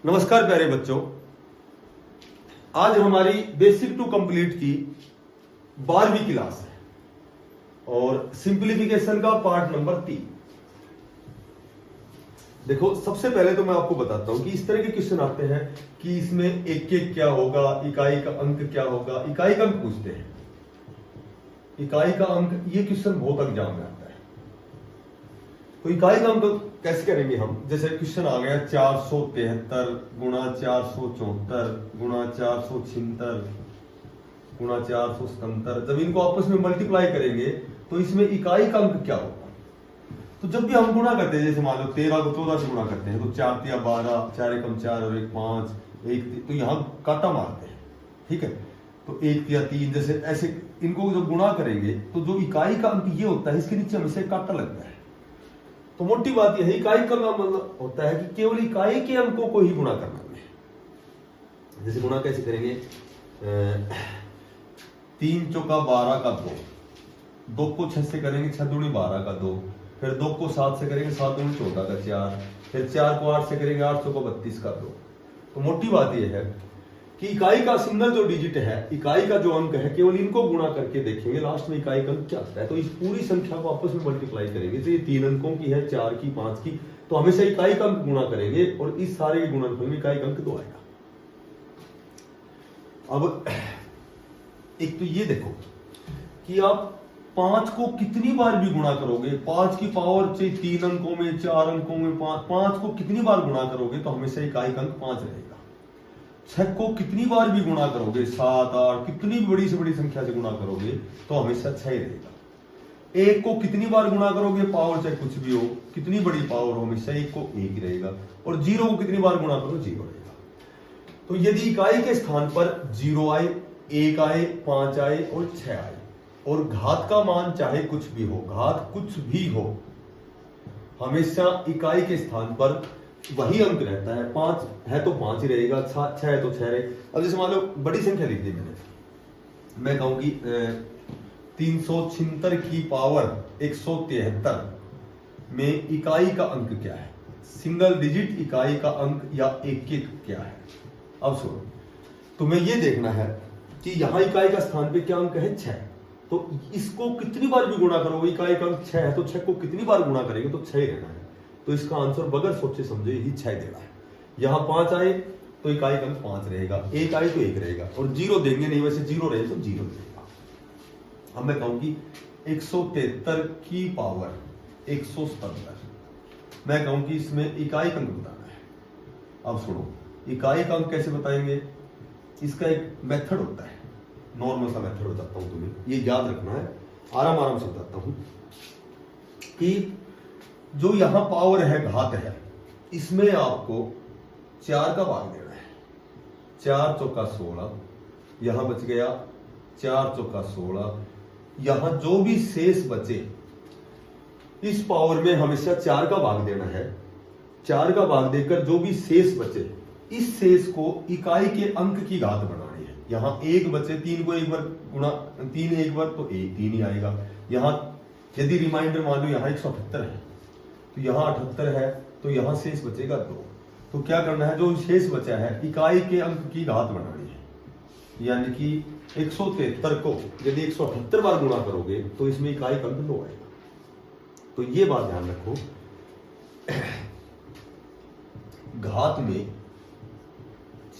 नमस्कार प्यारे बच्चों, आज हमारी बेसिक टू कंप्लीट की 12वीं क्लास है और सिंप्लीफिकेशन का पार्ट नंबर 3। देखो, सबसे पहले तो मैं आपको बताता हूं कि इस तरह के क्वेश्चन आते हैं कि इसमें एक एक क्या होगा, इकाई का अंक क्या होगा। इकाई का अंक पूछते हैं, इकाई का अंक, ये क्वेश्चन बहुत एग्जाम में आता है। तो इकाई का अंक कैसे करेंगे हम? जैसे क्वेश्चन आ गया 473 गुणा 474 गुणा 476 गुणा 477। जब इनको आपस में मल्टीप्लाई करेंगे तो इसमें इकाई का अंक क्या होगा? तो जब भी हम गुणा करते हैं, जैसे मान लो 13 को 14 से गुणा करते हैं तो 4 तिया 12, 4 एकम 4 और 1 5, 1 तो यहाँ काटा मारते हैं, ठीक है। तो 1 तिया 3, जैसे ऐसे इनको जब गुणा करेंगे तो जो इकाई का अंक ये होता है, इसके नीचे हमेशा काटा लगता है। तो मोटी बात यह है, इकाई का मतलब होता है कि केवल इकाई के अंकों को ही गुणा करना है। जैसे गुणा कैसे करेंगे? 3 चौका 12 का 2, 2 को 6 से करेंगे 6 दूनी 12 का 2, फिर 2 को 7 से करेंगे 7 दूनी 14 का 4, फिर 4 को 8 से करेंगे 8 चौका 32 का 2। तो मोटी बात यह है कि इकाई का सिंगल जो डिजिट है, इकाई का जो अंक है, केवल इनको गुणा करके देखेंगे लास्ट में इकाई का अंक क्या आता है। तो इस पूरी संख्या को आपस में मल्टीप्लाई करेंगे। तो ये 3 अंकों की है, 4 की, 5 की, तो हमेशा इकाई का अंक गुणा करेंगे और इस सारे के गुणनफल में इकाई का अंक 2 आएगा। अब एक तो ये देखो कि आप 5 को कितनी बार भी गुणा करोगे, 5 की पावर से 3 अंकों में, 4 अंकों में 5 को कितनी बार गुणा करोगे तो हमेशा इकाई का अंक 5 रहेगा। 6 को कितनी बार भी गुणा करोगे, 7 8, कितनी बड़ी से बड़ी संख्या से गुणा करोगे तो हमेशा 6 रहेगा। 1 को कितनी बार गुणा करोगे, पावर चाहे कुछ भी हो, कितनी बड़ी पावर हो, हमेशा 1 को 1 ही रहेगा। और 0 को कितनी बार गुणा करो, 0 रहेगा। तो यदि इकाई के स्थान पर 0 आए, 1 आए, 5 आए और 6 आए और घात का मान चाहे कुछ भी हो, घात कुछ भी हो, हमेशा इकाई के स्थान पर वही अंक रहता है। 5 है तो 5 ही रहेगा, 6 है तो 6 रहेगा। अब जैसे मान लो बड़ी संख्या लिख दी मैंने, मैं कहूं कि 376 की पावर 173 में इकाई का अंक क्या है, सिंगल डिजिट इकाई का अंक या एक एक क्या है। अब सुनो, तुम्हें यह देखना है कि यहां इकाई का स्थान पे क्या अंक है, 6। तो इसको कितनी बार भी गुणा करोगे, इकाई का अंक 6 है तो 6 को कितनी बार गुणा करेंगे तो 6 ही रहना है। तो इसका आंसर बगैर सोचे समझे ही 6 देना है। यहां 5 आए तो इकाई का अंक 5 रहेगा, 1 आए तो 1 रहेगा और 0 देंगे नहीं, वैसे 0 रहे तो 0 रहेगा। अब मैं कहूं कि 173 की पावर 177, मैं कहूं कि इसमें इकाई का अंक बताना है। अब सुनो, इकाई का अंक कैसे बताएंगे? इसका एक मेथड होता है, नॉर्मल सा मेथड बताता हूं, तुम्हें ये याद रखना है, आराम आराम से बताता हूं कि जो यहां पावर है, घात है, इसमें आपको 4 का भाग देना है। 4 चौका 16, यहां बच गया 4 चौका 16। यहां जो भी शेष बचे, इस पावर में हमेशा 4 का भाग देना है। 4 का भाग देकर जो भी शेष बचे, इस शेष को इकाई के अंक की घात बनानी है। यहां 1 बचे, 3 को एक बार गुणा, 3 एक बार तो 3 ही आएगा। यहां यदि रिमाइंडर मान लो यहां 178 है तो यहां 78 है, तो यहां शेष बचेगा 2। तो क्या करना है, जो शेष बचा है इकाई के अंक की घात बनानी है। यानी कि 173 को यदि 178 बार गुणा करोगे तो इसमें इकाई का अंक 2 आएगा। तो ये बात ध्यान रखो, घात में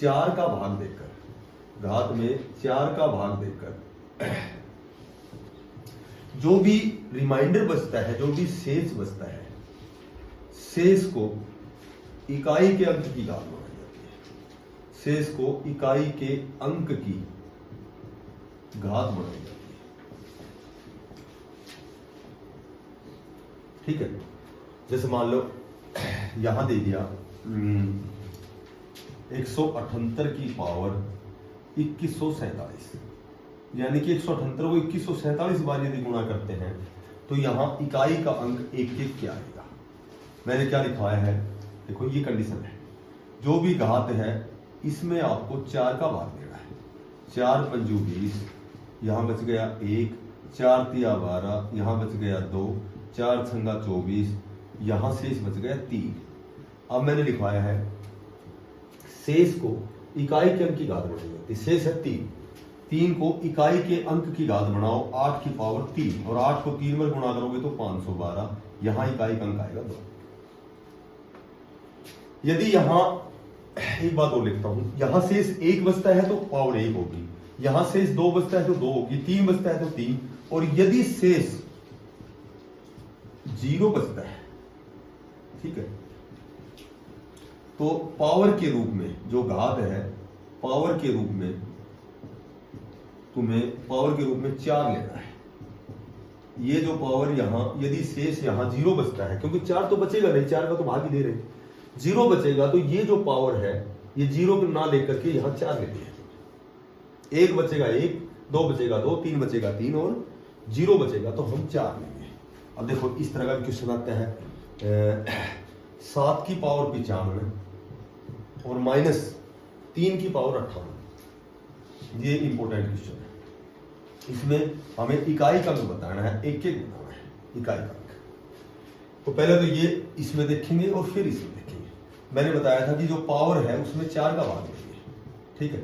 4 का भाग देकर, घात में 4 का भाग देकर जो भी रिमाइंडर बचता है, जो भी शेष बचता है, शेष को इकाई के अंक की घात बनाई जाती है। शेष को इकाई के अंक की घात बनाई जाती है, ठीक है। जैसे मान लो यहां दे दिया 178 की पावर 2147, यानी कि 178 को 2147 बार यदि गुणा करते हैं तो यहां इकाई का अंक 1 1 क्या आएगा। मैंने क्या लिखवाया है, देखो ये कंडीशन है, जो भी घात है इसमें आपको 4 का भाग देना है। 4 पंजू 20, यहां बच गया 1, 4 तिया 12, यहां बच गया 2, 4 छंगा 24, यहां शेष बच गया 3। अब मैंने लिखवाया है शेष को इकाई के अंक की घात बनाई जाती है। शेष है 3, 3 को इकाई के अंक की घात बनाओ 8 की पावर 3, और 8 को 3 में गुणा करोगे तो 512, यहां इकाई का अंक आएगा 2। यदि यहां एक बात और लिखता हूं, यहां शेष 1 बचता है तो पावर 1 होगी, यहां शेष 2 बचता है तो 2 होगी, 3 बचता है तो 3, और यदि शेष 0 बचता है, ठीक है, तो पावर के रूप में जो घात है, पावर के रूप में तुम्हें पावर के रूप में 4 लेना है। ये जो पावर यहां, यदि शेष यहां 0 बचता है, क्योंकि 4 तो बचेगा नहीं, 4 का तो भाग ही दे रहे, 0 बचेगा, तो ये जो पावर है ये 0 ना लेकर के यहां 4 लेते हैं। 1 बचेगा 1, 2 बचेगा 2, 3 बचेगा 3, और 0 बचेगा तो हम 4 लेंगे। अब देखो इस तरह का क्वेश्चन आता है 7 की पावर 95 और -3 की पावर 58। ये इंपॉर्टेंट क्वेश्चन है। इसमें हमें इकाई का अंक बताना है, एक एक बनाना है इकाई का अंक। तो पहले तो ये इसमें देखेंगे और फिर इसमें देखेंगे। मैंने बताया था कि जो पावर है उसमें 4 का भाग देंगे, ठीक है,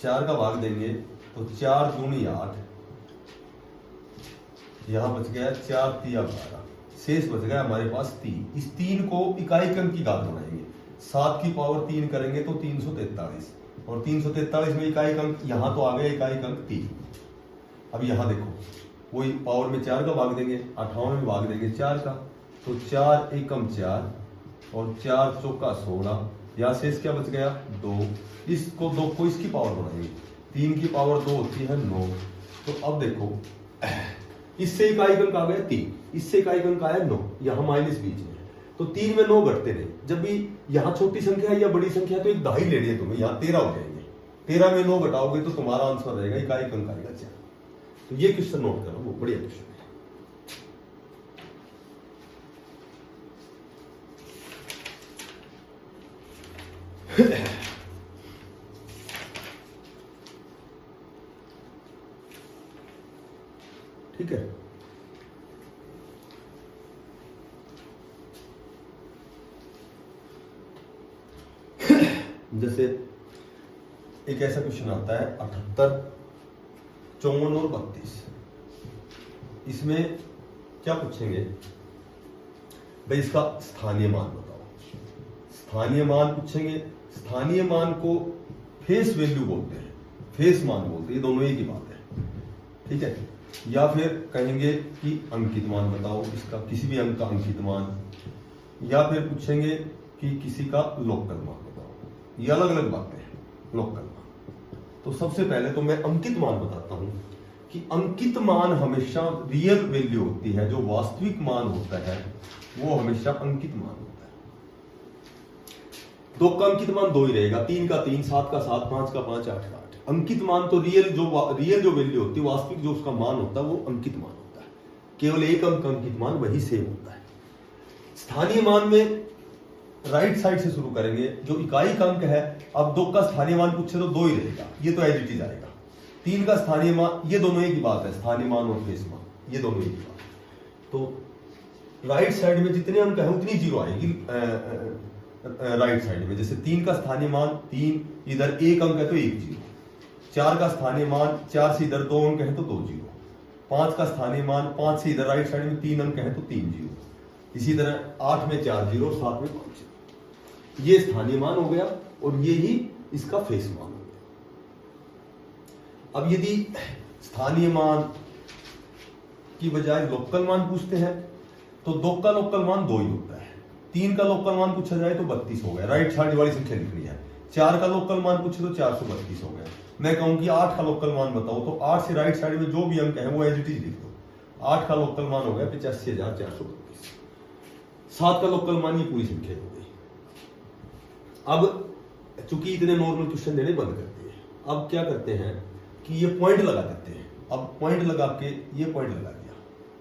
4 का भाग देंगे तो 4 दूनी 8, यहां बच गया 4 तिया 12, शेष बच गया हमारे पास 3। इस 3 को इकाई के अंक की घात बनाएंगे, 7 की पावर 3 करेंगे तो 343, और 343 में इकाई का अंक, यहां तो आ गया इकाई का अंक 3। अब यहां देखो वही पावर में 4 का भाग देंगे, 58 में भाग देंगे 4 का, तो 4 एकम 4 और 4 चौका 16, यहां शेष क्या बच गया 2। इसको 2 को इसकी पावर बनाएंगे, 3 की पावर 2 होती है 9। तो अब देखो इससे इकाई का अंक आ गया 3, इससे इकाई का अंक आया 9, यहां माइनस बीच में, तो 3 में 9 घटते रहे। जब भी यहां छोटी संख्या है या बड़ी संख्या है तो एक दाई लेनी है तुम्हें, यहां 13 हो जाएंगे, 13 में 9 घटाओगे तो तुम्हारा आंसर रहेगा इकाई का अंक आएगा 4। तो ये क्वेश्चन नोट करो, वो बढ़िया क्वेश्चन है। ठीक है, जैसे एक ऐसा क्वेश्चन आता है 78, 54 और 32। इसमें क्या पूछेंगे भाई, इसका स्थानीय मान बताओ। स्थानीय मान पूछेंगे, स्थानीय मान को फेस वैल्यू बोलते हैं, फेस मान बोलते हैं, ये दोनों एक ही बात है, ठीक है। या फिर कहेंगे कि अंकित मान बताओ, इसका किसी भी अंक का अंकित मान, या फिर पूछेंगे कि किसी का लोकल मान बताओ। ये अलग अलग बातें हैं, लोकल मान। तो सबसे पहले तो मैं अंकित मान बताता हूं कि अंकित मान हमेशा रियल वैल्यू होती है, जो वास्तविक मान होता है वो हमेशा अंकित मान होता है। 2 का अंकित मान 2 ही रहेगा, 3 का 3, 7 का 7, 5 का 5, 8 का 8। अंकित मान तो रियल जो वैल्यू होती है, वास्तविक जो उसका मान होता है वो अंकित मान होता है। केवल एक अंक अंकित मान वही सेम होता है। स्थानीय मान में राइट साइड से शुरू करेंगे, जो इकाई का अंक है। अब 2 का स्थानीय मान पूछे तो 2 ही रहेगा, ये तो एज इट इज आएगा। 3 का स्थानीय मान, ये दोनों एक ही बात है, स्थानीय मान और फेस मान, ये दोनों एक ही बात। तो राइट साइड में जितने अंक है उतनी जीरो आएगी राइट साइड में। जैसे 3 का स्थानीय मान 3, इधर 1 अंक है तो 1 जीरो। 4 का स्थानीय मान 4 से इधर 2 अंक है तो 2 जीरो। 5 का स्थानीय मान 5 से इधर राइट साइड में 3 अंक है तो 3 जीरो। इसी तरह 8 में 4 जीरो, 7 में 5 जीरो। ये स्थानीय मान हो गया और ये ही इसका फेस मान हो गया। अब यदि स्थानीय मान की बजाय लोकल मान पूछते हैं तो 2 का लोकल मान 2 ही होता है। 3 का लोकल मान पूछा जाए तो 32 हो गया, राइट साइड वाली संख्या लिखनी है। 4 का लोकल मान पूछे तो 432 हो गया। मैं कहूं कि 8 का लोकल मान बताओ तो 8 से राइट साइड में जो भी अंक है वो एज इट इज लिख दो। 8 का लोकल मान हो गया 85,432। 7 का लोकल मान ये पूरी संख्या हो गई। अब चूंकि इतने नॉर्मल क्वेश्चन देने बंद करते हैं, अब क्या करते हैं कि ये पॉइंट लगा देते हैं। अब पॉइंट लगा के ये पॉइंट लगा दिया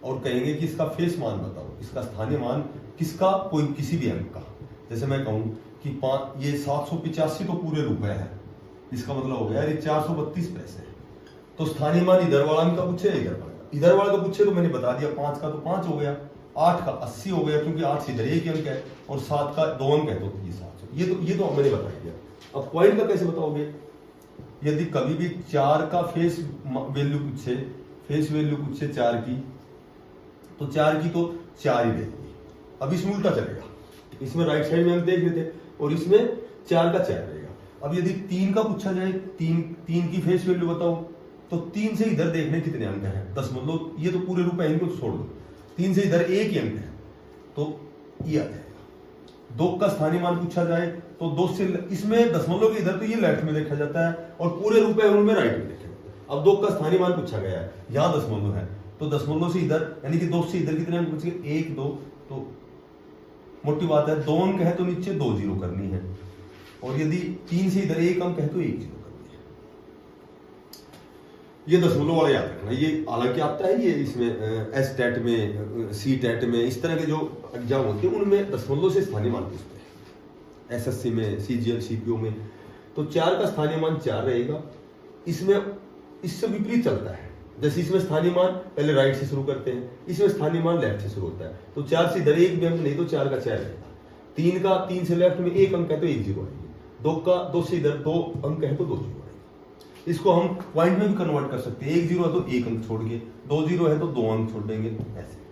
और कहेंगे कि इसका फेस मान बताओ, इसका स्थानीय मान किसका, कोई किसी भी अंक का। जैसे मैं कहूं कि ये 785 तो पूरे रुपए है, इसका मतलब हो गया ये 432 पैसे। तो स्थानीय मान इधर वाला अंक का पूछे, इधर वाला का पूछे तो मैंने बता दिया 5 का तो 5 हो गया, 8 का 80 हो गया क्योंकि 8 से इधर एक अंक है और 7 का 2 अंक है तो ये 700। ये तो मैंने बता दिया। अब पॉइंट का कैसे बताओगे? यदि कभी भी 4 का फेस वैल्यू पूछे, फेस वैल्यू पूछे 4 की, तो 4 की तो 4 ही देंगे। अब इसमें उल्टा चलेगा, इसमें राइट साइड में हम देख लेते और इसमें 4 का 4 रहेगा। अब यदि 3 का पूछा जाए, 3 की फेस वैल्यू बताओ, तो 3 से इधर देखने कितने अंक हैं? 10, ये तो पूरे रूप है, इनको छोड़ दो। 3 से इधर एक ही अंक है, तो ये आ जाएगा। 2 का स्थानीय मान पूछा जाए तो 2 से इसमें दशमलव के इधर तो ये लेफ्ट में देखा जाता है और पूरे रुपए उनमें राइट में देखा जाता है। अब 2 का स्थानीय मान पूछा गया है, यहाँ दशमलव है, तो दशमलव से इधर यानी कि 2 से इधर कितने अंक बच गए? 1 2, तो मोटी बात है 2 अंक है तो नीचे 2 जीरो करनी है, और यदि 3 से इधर 1 अंक है तो 1 जीरो करनी है। ये दशमलव वाला याद रखना। ये हालांकि आता है ये इसमें एस टेट में, सी टेट में, इस तरह के जो एग्जाम होते हैं उनमें दशमलव से स्थानीय मान पूछते हैं। एसएससी में, सीजीएल, सीपीओ में तो 4 का स्थानीय मान 4 रहेगा। इसमें इससे विपरीत चलता है, जैसे इसमें स्थानीय मान पहले राइट से शुरू करते हैं, इसमें स्थानीय मान लेफ्ट से शुरू होता है। तो 4 से इधर एक भी अंक नहीं तो 4 का 4 रहेगा। 3 से लेफ्ट में 1 अंक है तो 1 जीरो आएगी। 2 से इधर 2 अंक है तो 2 जीरो आएगी। इसको हम पॉइंट में भी कन्वर्ट कर सकते हैं। 1 जीरो है तो 1 अंक छोड़ के, 2 जीरो है तो 2 अंक छोड़ देंगे, ऐसे।